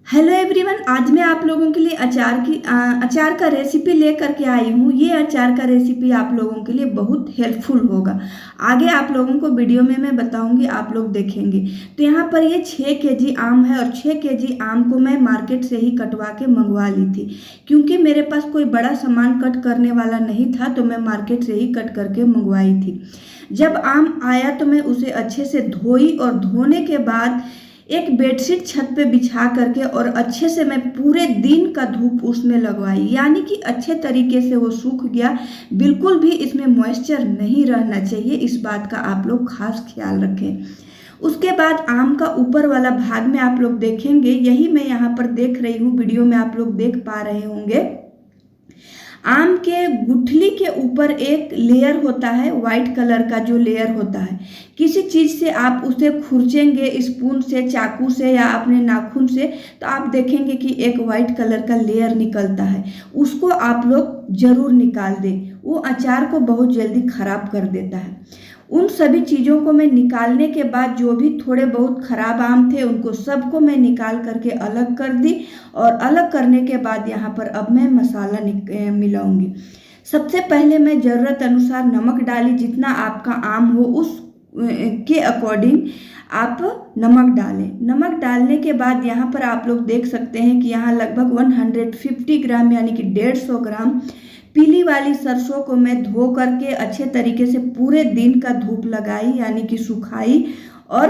Hello everyone, आज मैं आप लोगों के लिए अचार का रेसिपी लेकर के आई हूँ। ये अचार का रेसिपी आप लोगों के लिए बहुत हेल्पफुल होगा। आगे आप लोगों को वीडियो में मैं बताऊंगी, आप लोग देखेंगे। तो यहाँ पर ये 6 केजी आम है और 6 केजी आम को मैं मार्केट से ही कटवा के मंगवा ली थी, क्योंकि मेरे पास कोई बड़ा सामान कट करने वाला नहीं था, तो मैं मार्केट से ही कट करके मंगवाई थी। जब आम आया तो मैं उसे अच्छे से धोई और धोने के बाद एक बेडशीट छत पे बिछा करके और अच्छे से मैं पूरे दिन का धूप उसमें लगवाई, यानी कि अच्छे तरीके से वो सूख गया। बिल्कुल भी इसमें मॉइस्चर नहीं रहना चाहिए, इस बात का आप लोग खास ख्याल रखें। उसके बाद आम का ऊपर वाला भाग में आप लोग देखेंगे, यही मैं यहाँ पर देख रही हूँ, वीडियो में आप लोग देख पा रहे होंगे। आम के गुठली के ऊपर एक लेयर होता है, वाइट कलर का जो लेयर होता है। किसी चीज़ से आप उसे खुरचेंगे, स्पून से, चाकू से या अपने नाखून से, तो आप देखेंगे कि एक वाइट कलर का लेयर निकलता है। उसको आप लोग जरूर निकाल दें, वो अचार को बहुत जल्दी खराब कर देता है। उन सभी चीज़ों को मैं निकालने के बाद जो भी थोड़े बहुत ख़राब आम थे उनको सबको मैं निकाल करके अलग कर दी। और अलग करने के बाद यहाँ पर अब मैं मसाला मिलाऊंगी। सबसे पहले मैं ज़रूरत अनुसार नमक डाली, जितना आपका आम हो उस के अकॉर्डिंग आप नमक डालें। नमक डालने के बाद यहाँ पर आप लोग देख सकते हैं कि यहाँ लगभग 150 ग्राम यानी कि 150 ग्राम पीली वाली सरसों को मैं धो करके अच्छे तरीके से पूरे दिन का धूप लगाई, यानी कि सुखाई, और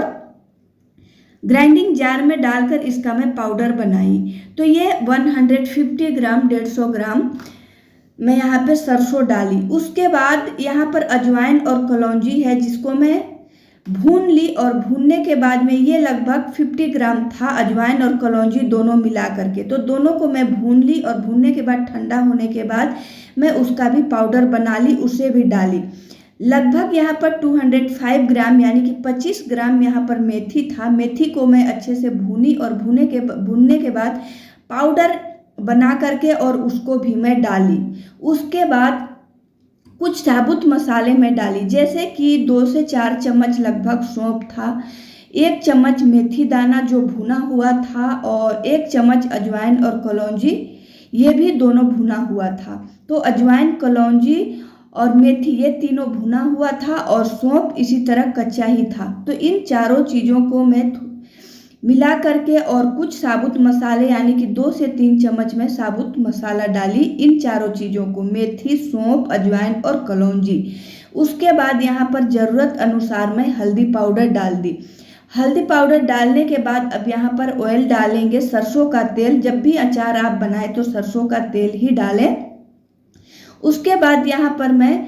ग्राइंडिंग जार में डालकर इसका मैं पाउडर बनाई। तो ये 150 ग्राम 150 ग्राम मैं यहाँ पे सरसों डाली। उसके बाद यहाँ पर अजवाइन और कलौंजी है, जिसको मैं भून ली, और भूनने के बाद में ये लगभग 50 ग्राम था, अजवाइन और कलौंजी दोनों मिला करके। तो दोनों को मैं भून ली और भूनने के बाद ठंडा होने के बाद मैं उसका भी पाउडर बना ली, उसे भी डाली। लगभग यहाँ पर 205 ग्राम यानी कि 25 ग्राम यहाँ पर मेथी था। मेथी को मैं अच्छे से भूनी और भूनने के बाद पाउडर बना करके और उसको भी मैं डाली। उसके बाद कुछ साबुत मसाले में डाली, जैसे कि 2 से 4 चम्मच लगभग सौंफ था, 1 चम्मच मेथी दाना जो भुना हुआ था, और 1 चम्मच अजवाइन और कलौंजी, ये भी दोनों भुना हुआ था। तो अजवाइन, कलौंजी और मेथी ये तीनों भुना हुआ था, और सौंफ इसी तरह कच्चा ही था। तो इन चारों चीज़ों को मैं मिला करके और कुछ साबुत मसाले यानी कि 2 से 3 चम्मच में साबुत मसाला डाली, इन चारों चीज़ों को, मेथी, सौंफ, अजवाइन और कलौंजी। उसके बाद यहाँ पर ज़रूरत अनुसार मैं हल्दी पाउडर डाल दी। हल्दी पाउडर डालने के बाद अब यहाँ पर ऑयल डालेंगे, सरसों का तेल। जब भी अचार आप बनाएं तो सरसों का तेल ही डालें। उसके बाद यहाँ पर मैं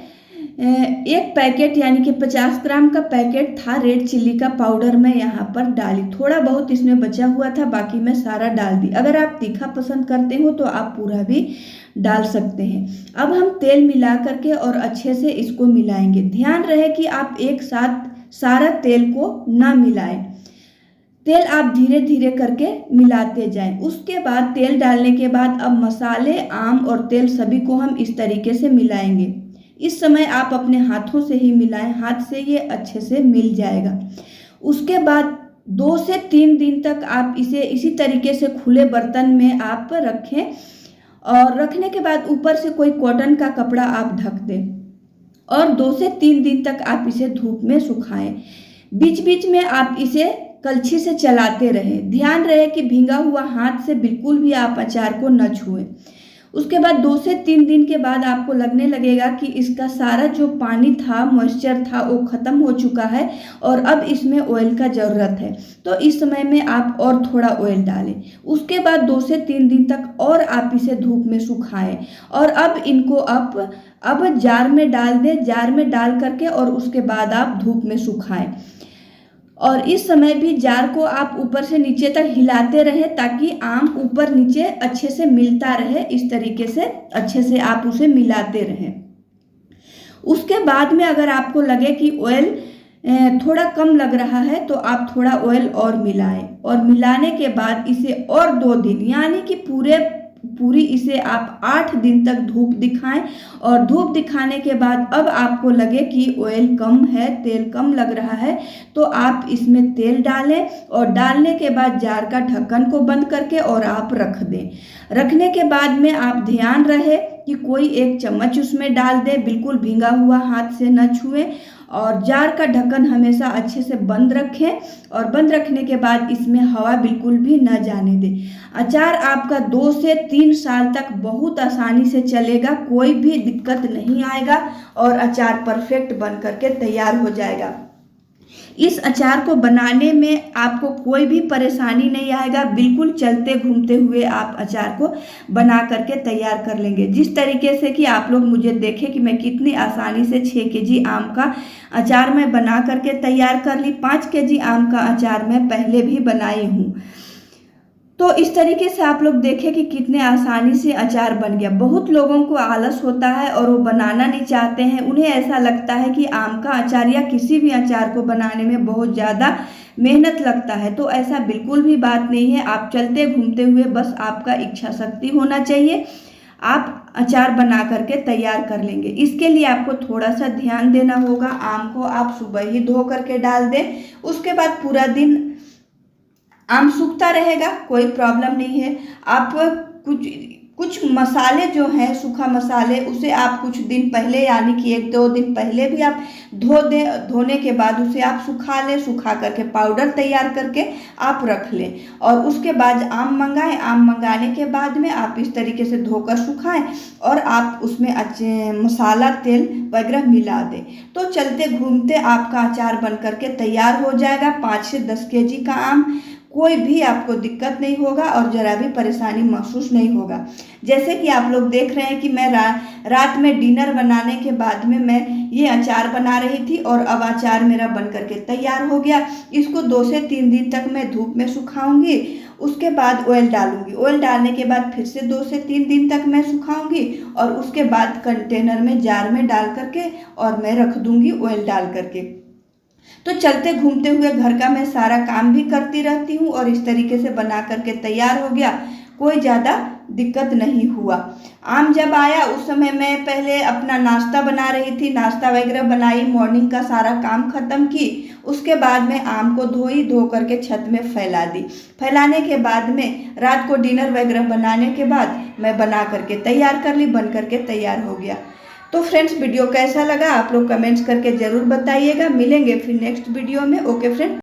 एक पैकेट यानी कि 50 ग्राम का पैकेट था रेड चिल्ली का पाउडर मैं यहाँ पर डाली। थोड़ा बहुत इसमें बचा हुआ था, बाकी मैं सारा डाल दी। अगर आप तीखा पसंद करते हो तो आप पूरा भी डाल सकते हैं। अब हम तेल मिला करके और अच्छे से इसको मिलाएंगे। ध्यान रहे कि आप एक साथ सारा तेल को ना मिलाएं, तेल आप धीरे धीरे करके मिलाते जाएं। उसके बाद तेल डालने के बाद अब मसाले, आम और तेल सभी को हम इस तरीके से मिलाएंगे। इस समय आप अपने हाथों से ही मिलाएं, हाथ से ये अच्छे से मिल जाएगा। उसके बाद 2 से 3 दिन तक आप इसे इसी तरीके से खुले बर्तन में आप रखें, और रखने के बाद ऊपर से कोई कॉटन का कपड़ा आप ढक दें, और 2 से 3 दिन तक आप इसे धूप में सुखाएं। बीच बीच में आप इसे कलछी से चलाते रहें। ध्यान रहे कि भींगा हुआ हाथ से बिल्कुल भी आप अचार को न छुएं। उसके बाद 2 से 3 दिन के बाद आपको लगने लगेगा कि इसका सारा जो पानी था, मॉइस्चर था, वो ख़त्म हो चुका है, और अब इसमें ऑयल का ज़रूरत है। तो इस समय में आप और थोड़ा ऑयल डालें। उसके बाद 2 से 3 दिन तक और आप इसे धूप में सुखाएं, और अब इनको अब जार में डाल दें। जार में डाल करके और उसके बाद आप धूप में सुखाएं, और इस समय भी जार को आप ऊपर से नीचे तक हिलाते रहें, ताकि आम ऊपर नीचे अच्छे से मिलता रहे। इस तरीके से अच्छे से आप उसे मिलाते रहें। उसके बाद में अगर आपको लगे कि ऑयल थोड़ा कम लग रहा है तो आप थोड़ा ऑयल और मिलाएं, और मिलाने के बाद इसे और 2 दिन यानी कि पूरे पूरी इसे आप 8 दिन तक धूप दिखाएं। और धूप दिखाने के बाद अब आपको लगे कि ऑयल कम है, तेल कम लग रहा है, तो आप इसमें तेल डालें और डालने के बाद जार का ढक्कन को बंद करके और आप रख दें। रखने के बाद में आप ध्यान रहे कि कोई एक चम्मच उसमें डाल दे, बिल्कुल भींगा हुआ हाथ से न छुएं। और जार का ढक्कन हमेशा अच्छे से बंद रखें और बंद रखने के बाद इसमें हवा बिल्कुल भी न जाने दें। अचार आपका 2 से 3 साल तक बहुत आसानी से चलेगा, कोई भी दिक्कत नहीं आएगा और अचार परफेक्ट बन करके तैयार हो जाएगा। इस अचार को बनाने में आपको कोई भी परेशानी नहीं आएगा, बिल्कुल चलते घूमते हुए आप अचार को बना करके तैयार कर लेंगे। जिस तरीके से कि आप लोग मुझे देखें कि मैं कितनी आसानी से 6 केजी आम का अचार मैं बना करके तैयार कर ली। 5 केजी आम का अचार मैं पहले भी बनाई हूँ। तो इस तरीके से आप लोग देखें कि कितने आसानी से अचार बन गया। बहुत लोगों को आलस होता है और वो बनाना नहीं चाहते हैं, उन्हें ऐसा लगता है कि आम का अचार या किसी भी अचार को बनाने में बहुत ज़्यादा मेहनत लगता है। तो ऐसा बिल्कुल भी बात नहीं है। आप चलते घूमते हुए बस आपका इच्छा शक्ति होना चाहिए, आप अचार बना करके तैयार कर लेंगे। इसके लिए आपको थोड़ा सा ध्यान देना होगा। आम को आप सुबह ही धो करके डाल दें, उसके बाद पूरा दिन आम सूखता रहेगा, कोई प्रॉब्लम नहीं है। आप कुछ मसाले जो हैं, सूखा मसाले, उसे आप कुछ दिन पहले यानी कि 1-2 दिन पहले भी आप धो दें। धोने के बाद उसे आप सुखा लें, सुखा करके पाउडर तैयार करके आप रख लें। और उसके बाद आम मंगाएं। आम मंगाने के बाद में आप इस तरीके से धोकर सुखाएं और आप उसमें मसाला, तेल वगैरह मिला दें। तो चलते घूमते आपका अचार बन करके तैयार हो जाएगा। 5 से 10 केजी का आम, कोई भी आपको दिक्कत नहीं होगा और ज़रा भी परेशानी महसूस नहीं होगा। जैसे कि आप लोग देख रहे हैं कि मैं रात में डिनर बनाने के बाद में मैं ये अचार बना रही थी और अब अचार मेरा बन करके तैयार हो गया। इसको 2 से 3 दिन तक मैं धूप में सुखाऊंगी, उसके बाद ऑयल डालूंगी। ऑयल डालने के बाद फिर से 2 से 3 दिन तक मैं सुखाऊंगी और उसके बाद कंटेनर में, जार में डाल करके और मैं रख दूंगी ऑयल डाल करके। तो चलते घूमते हुए घर का मैं सारा काम भी करती रहती हूँ और इस तरीके से बना करके तैयार हो गया, कोई ज़्यादा दिक्कत नहीं हुआ। आम जब आया उस समय मैं पहले अपना नाश्ता बना रही थी, नाश्ता वगैरह बनाई, मॉर्निंग का सारा काम ख़त्म की। उसके बाद में आम को धो करके छत में फैला दी। फैलाने के बाद में रात को डिनर वगैरह बनाने के बाद मैं बना करके तैयार कर ली, बन करके तैयार हो गया। तो फ्रेंड्स, वीडियो कैसा लगा आप लोग कमेंट्स करके ज़रूर बताइएगा। मिलेंगे फिर नेक्स्ट वीडियो में। Okay friends.